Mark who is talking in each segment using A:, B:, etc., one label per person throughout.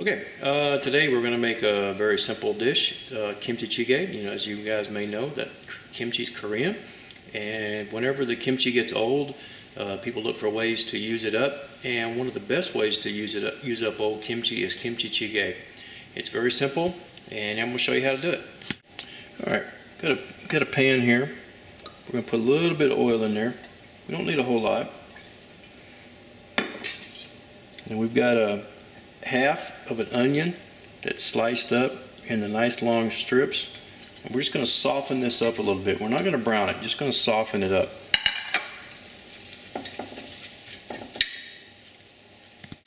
A: Okay, today we're going to make a very simple dish, kimchi jjigae. You know, as you guys may know, that kimchi is Korean, and whenever the kimchi gets old, people look for ways to use it up. And one of the best ways to use up old kimchi is kimchi jjigae. It's very simple, and I'm going to show you how to do it. All right, got a pan here. We're going to put a little bit of oil in there. We don't need a whole lot. And we've got a half of an onion that's sliced up into nice long strips. And we're just going to soften this up a little bit. We're not going to brown it, just going to soften it up.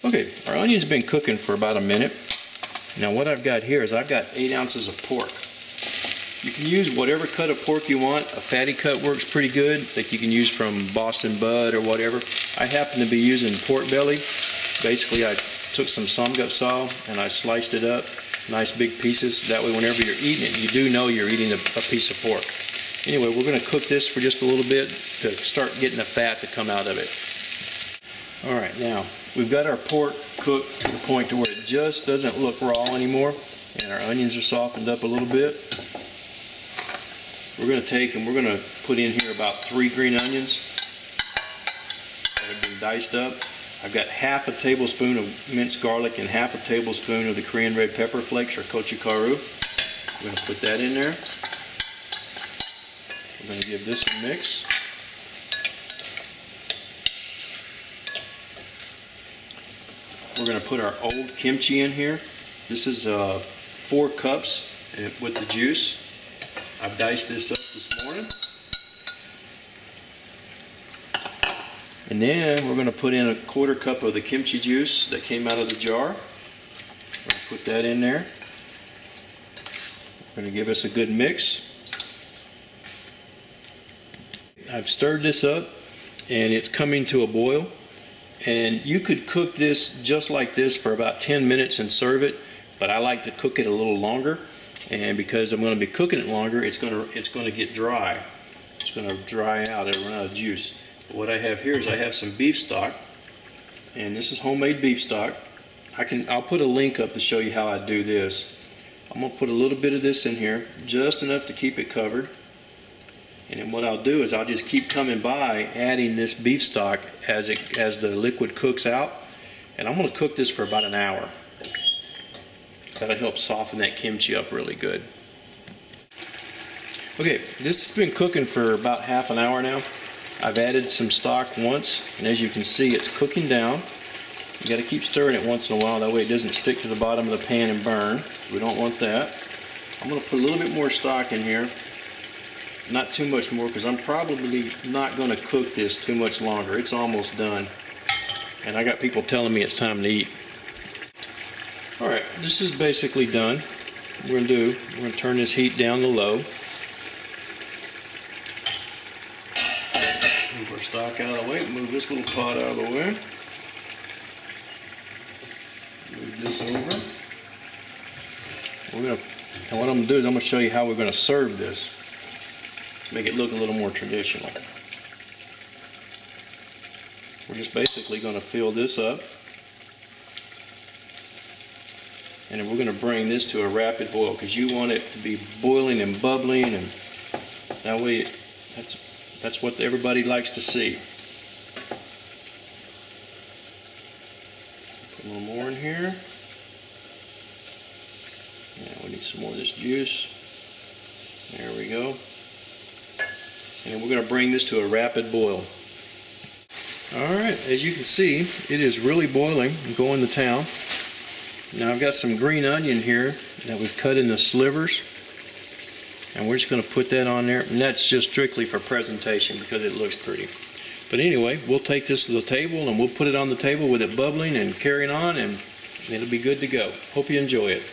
A: Okay, our onion's been cooking for about a minute. Now what I've got here is I've got 8 ounces of pork. You can use whatever cut of pork you want. A fatty cut works pretty good, that you can use from Boston Bud or whatever. I happen to be using pork belly. Basically, I took some samgyeopsal and I sliced it up, nice big pieces. That way, whenever you're eating it, you do know you're eating a piece of pork. Anyway, we're going to cook this for just a little bit to start getting the fat to come out of it. All right, now we've got our pork cooked to the point to where it just doesn't look raw anymore, and our onions are softened up a little bit. We're going to take and we're going to put in here about 3 green onions that have been diced up. I've got half a tablespoon of minced garlic and half a tablespoon of the Korean red pepper flakes, or gochugaru. We're going to put that in there. We're going to give this a mix. We're going to put our old kimchi in here. This is 4 cups with the juice. I've diced this up this morning. And then we're going to put in a 1/4 cup of the kimchi juice that came out of the jar. We're going to put that in there. We're going to give us a good mix. I've stirred this up and it's coming to a boil. And you could cook this just like this for about 10 minutes and serve it, but I like to cook it a little longer. And because I'm going to be cooking it longer, it's going to get dry. It's going to dry out. It'll run out of juice. What I have here is I have some beef stock, and this is homemade beef stock. I'll put a link up to show you how I do this. I'm going to put a little bit of this in here, just enough to keep it covered. And then what I'll do is I'll just keep coming by adding this beef stock as the liquid cooks out. And I'm going to cook this for about an hour. That'll help soften that kimchi up really good. Okay, this has been cooking for about half an hour now. I've added some stock once, and as you can see, it's cooking down. You got to keep stirring it once in a while, that way it doesn't stick to the bottom of the pan and burn. We don't want that. I'm going to put a little bit more stock in here. Not too much more, because I'm probably not going to cook this too much longer. It's almost done. And I got people telling me it's time to eat. Alright, this is basically done. What we're going to turn this heat down to low. Move our stock out of the way. Move this little pot out of the way. Move this over. And what I'm going to do is I'm going to show you how we're going to serve this. Make it look a little more traditional. We're just basically going to fill this up. And then we're going to bring this to a rapid boil, because you want it to be boiling and bubbling, and that way that's what everybody likes to see. Put a little more in here. Yeah, we need some more of this juice. There we go. And we're going to bring this to a rapid boil. Alright, as you can see, it is really boiling and going to town. Now I've got some green onion here that we've cut into slivers, and we're just going to put that on there, and that's just strictly for presentation because it looks pretty. But anyway, we'll take this to the table and we'll put it on the table with it bubbling and carrying on, and it'll be good to go. Hope you enjoy it.